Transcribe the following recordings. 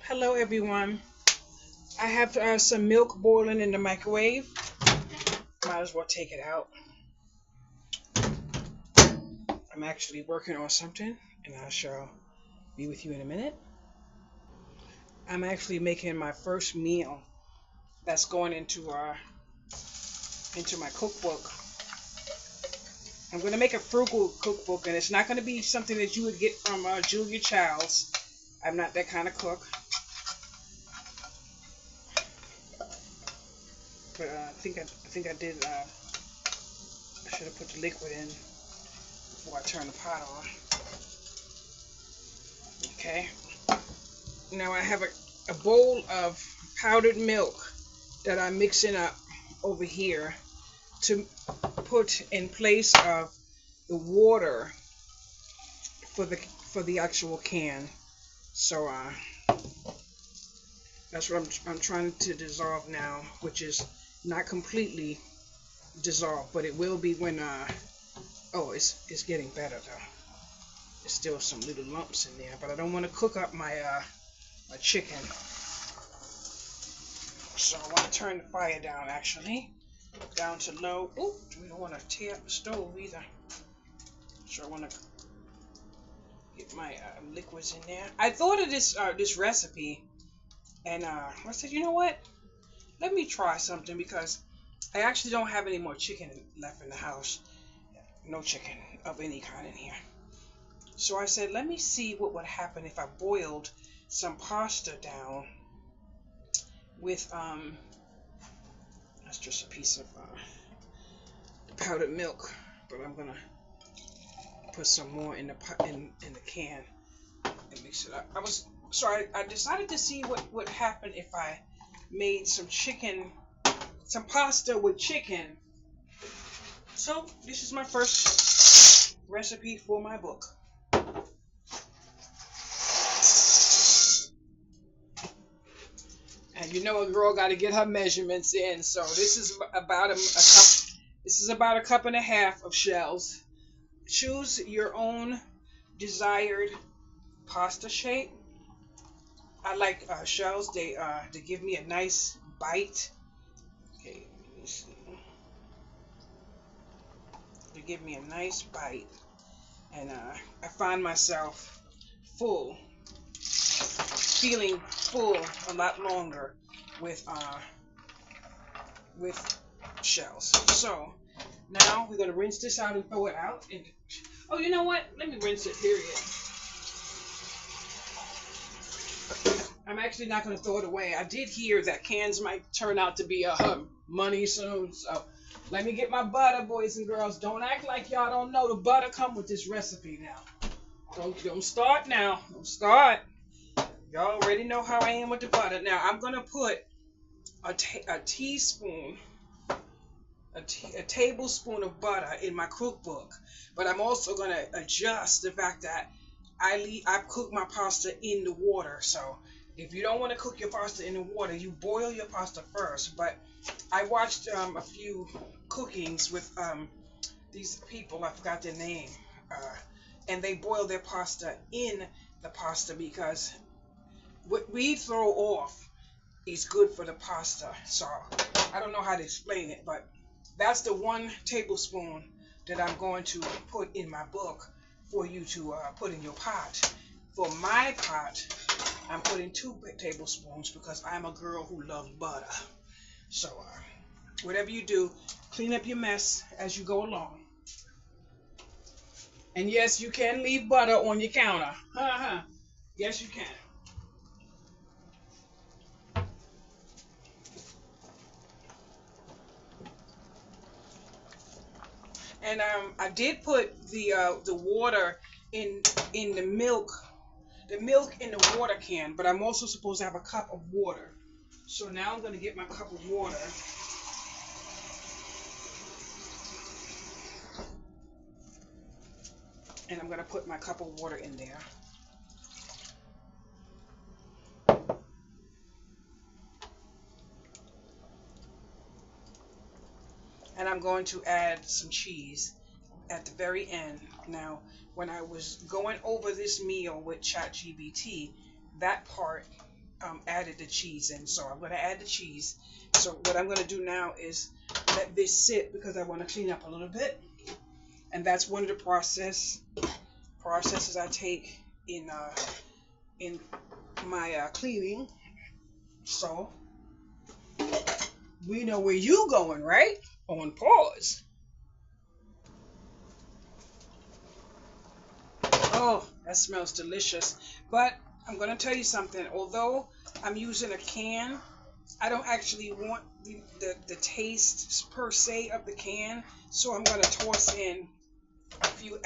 Hello everyone. I have some milk boiling in the microwave. Might as well take it out. I'm actually working on something and I shall be with you in a minute. I'm actually making my first meal that's going into my cookbook. I'm going to make a frugal cookbook and it's not going to be something that you would get from Julia Childs. I'm not that kind of cook. But I did. I should have put the liquid in before I turn the pot on. Okay. Now I have a bowl of powdered milk that I'm mixing up over here to put in place of the water for the actual can. So that's what I'm trying to dissolve now, which is not completely dissolved, but it will be when oh, it's getting better though. There's still some little lumps in there, but I don't want to cook up my my chicken. So I want to turn the fire down actually, down to low. Oh, we don't want to tear up the stove either. So I want to get my liquids in there. I thought of this recipe, and I said, you know what? Let me try something because I actually don't have any more chicken left in the house. No chicken of any kind in here. So I said, let me see what would happen if I boiled some pasta down with that's just a piece of powdered milk, but I'm gonna put some more in the in the can and mix it up. I decided to see what would happen if I made some pasta with chicken. So this is my first recipe for my book. And you know a girl got to get her measurements in. So this is about a cup. This is about a cup and a half of shells. Choose your own desired pasta shape. I like shells. They give me a nice bite. Okay, let me see. They give me a nice bite, and I find myself full, feeling full a lot longer with shells. So now we're gonna rinse this out and throw it out. And oh, you know what? Let me rinse it. Period. I'm actually not gonna throw it away. I did hear that cans might turn out to be money soon. So let me get my butter, boys and girls. Don't act like y'all don't know the butter come with this recipe now. Don't start now. Don't start. Y'all already know how I am with the butter. Now I'm gonna put a teaspoon, a tablespoon of butter in my cookbook, but I'm also gonna adjust the fact that I cook my pasta in the water. So if you don't want to cook your pasta in the water, you boil your pasta first. But I watched a few cookings with these people. I forgot their name, and they boil their pasta in the pasta because what we throw off is good for the pasta. So I don't know how to explain it, but that's the 1 tablespoon that I'm going to put in my book for you to put in your pot. For my pot, I'm putting 2 tablespoons because I'm a girl who loves butter. So whatever you do, clean up your mess as you go along. And yes, you can leave butter on your counter. Yes, you can. And I did put the water in the milk in the water can, but I'm also supposed to have a cup of water. So now I'm going to get my cup of water. And I'm going to put my cup of water in there. And I'm going to add some cheese at the very end. Now, when I was going over this meal with ChatGPT, that part added the cheese in. So I'm going to add the cheese. So what I'm going to do now is let this sit because I want to clean up a little bit. And that's one of the processes I take in my cleaning. So we know where you going, right? On pause. Oh, that smells delicious. But I'm going to tell you something. Although I'm using a can, I don't actually want the taste per se of the can. So I'm going to toss in a few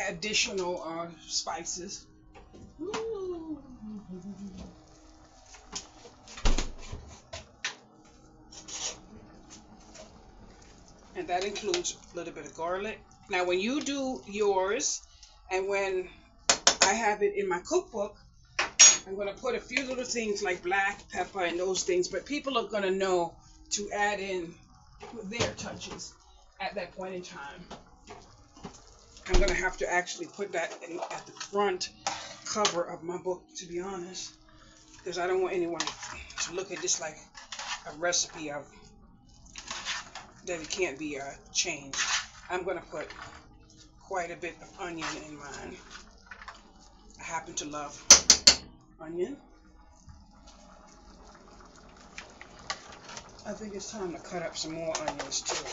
additional spices. Ooh. And that includes a little bit of garlic. Now, when you do yours, and when I have it in my cookbook, I'm going to put a few little things like black pepper and those things, but people are going to know to add in their touches at that point in time. I'm going to have to actually put that in at the front cover of my book, to be honest, because I don't want anyone to look at this like a recipe of that it can't be changed. I'm going to put quite a bit of onion in mine. I happen to love onion. I think it's time to cut up some more onions too.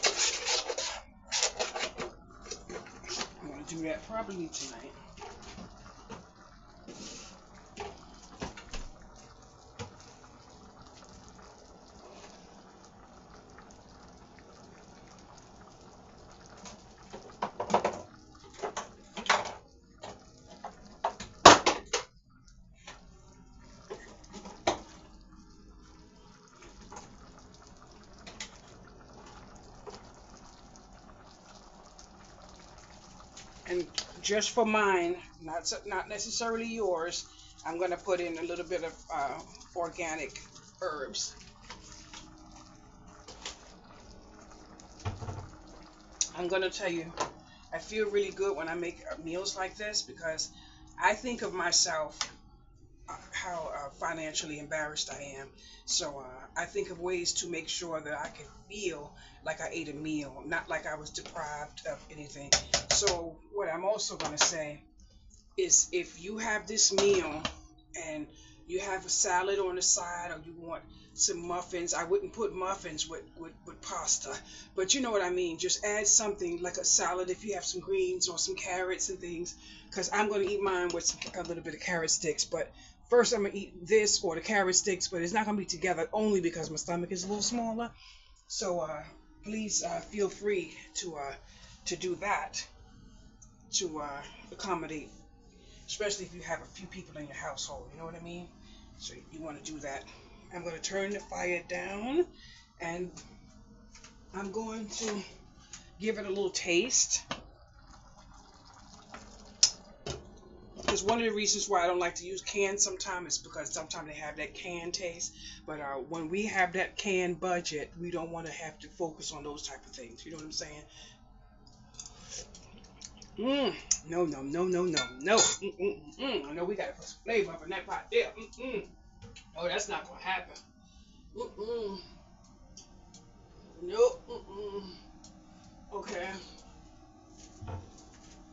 I'm going to do that probably tonight. And just for mine, not necessarily yours, I'm going to put in a little bit of organic herbs. I'm going to tell you, I feel really good when I make meals like this because I think of myself how financially embarrassed I am. So I think of ways to make sure that I can feel like I ate a meal, not like I was deprived of anything. So what I'm also going to say is if you have this meal and you have a salad on the side or you want some muffins, I wouldn't put muffins with pasta, but you know what I mean. Just add something like a salad if you have some greens or some carrots and things, because I'm going to eat mine with a little bit of carrot sticks. But first I'm going to eat this or the carrot sticks, but it's not going to be together only because my stomach is a little smaller. So please feel free to do that to accommodate, especially if you have a few people in your household, you know what I mean? So you want to do that. I'm going to turn the fire down and I'm going to give it a little taste. Because one of the reasons why I don't like to use canned sometimes is because sometimes they have that canned taste. But when we have that canned budget, we don't want to have to focus on those type of things. You know what I'm saying? No, no, no, no, no, no. I know we gotta put some flavor up in that pot there. Oh, that's not gonna happen. Nope. Okay.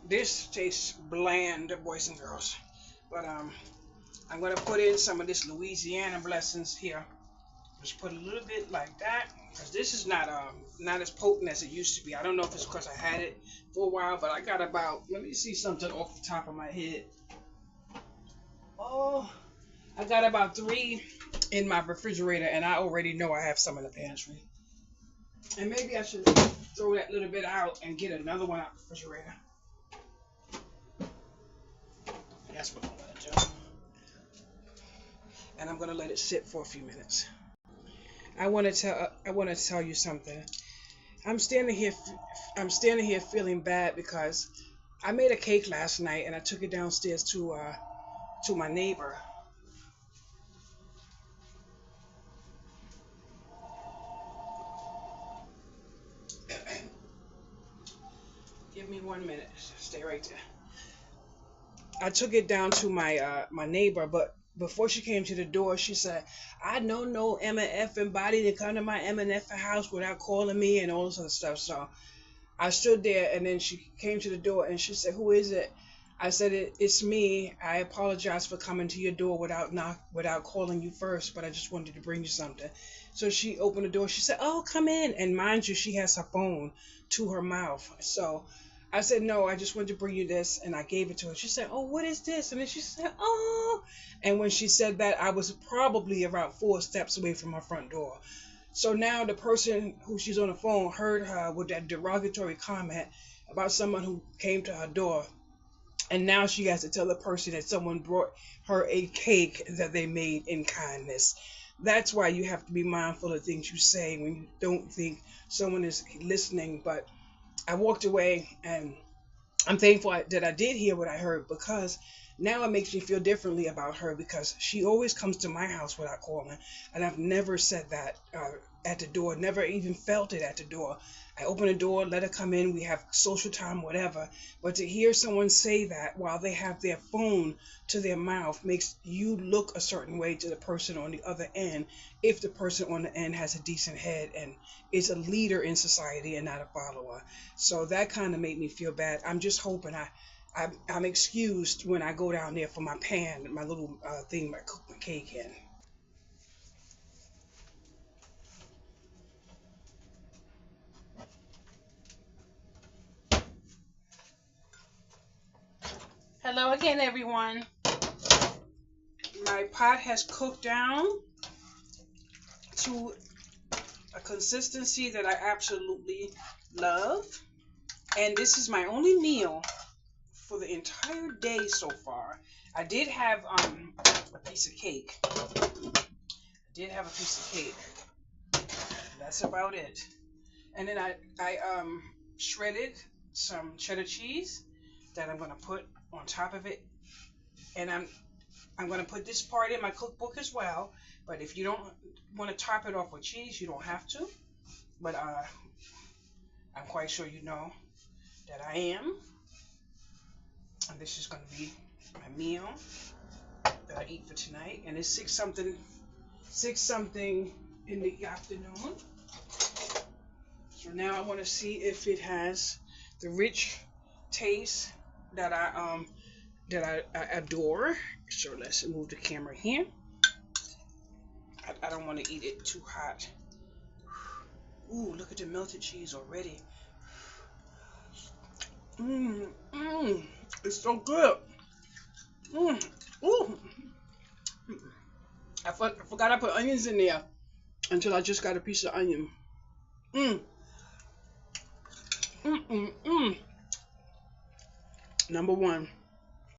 This tastes bland, boys and girls. But I'm gonna put in some of this Louisiana blessings here. Just put a little bit like that, because this is not as potent as it used to be. I don't know if it's because I had it for a while, but I got about, let me see something off the top of my head. Oh, I got about 3 in my refrigerator, and I already know I have some in the pantry. And maybe I should throw that little bit out and get another one out of the refrigerator. That's what I'm gonna do. And I'm gonna let it sit for a few minutes. I want to tell you something. I'm standing here feeling bad because I made a cake last night and I took it downstairs to my neighbor. Give me 1 minute. Stay right there. I took it down to my neighbor, but before she came to the door, she said, I know no MF body to come to my MF house without calling me and all this other stuff. So I stood there, and then she came to the door and she said, who is it? I said, it's me. I apologize for coming to your door without calling you first, but I just wanted to bring you something. So she opened the door. She said, oh, come in. And mind you, she has her phone to her mouth. So I said, no, I just wanted to bring you this. And I gave it to her. She said, oh, what is this? And then she said, oh. And when she said that, I was probably about 4 steps away from her front door. So now the person who she's on the phone heard her with that derogatory comment about someone who came to her door. And now she has to tell the person that someone brought her a cake that they made in kindness. That's why you have to be mindful of things you say when you don't think someone is listening. But I walked away, and I'm thankful that I did hear what I heard, because now it makes me feel differently about her, because she always comes to my house without calling. And I've never said that at the door, never even felt it at the door. I open the door, let her come in, we have social time, whatever. But to hear someone say that while they have their phone to their mouth makes you look a certain way to the person on the other end, if the person on the end has a decent head and is a leader in society and not a follower. So that kind of made me feel bad. I'm just hoping I'm excused when I go down there for my pan, my little thing I cook my cake in. Hello again, everyone. My pot has cooked down to a consistency that I absolutely love. And this is my only meal for the entire day so far. I did have a piece of cake. That's about it. And then I shredded some cheddar cheese that I'm gonna put on top of it. And I'm gonna put this part in my cookbook as well. But if you don't want to top it off with cheese, you don't have to. But I'm quite sure you know that I am. And this is gonna be my meal that I eat for tonight. And it's six something in the afternoon. So now I want to see if it has the rich taste that I adore. So let's move the camera here. I don't want to eat it too hot. Ooh, look at the melted cheese already. It's so good. Ooh. I forgot I put onions in there until I just got a piece of onion. Number one.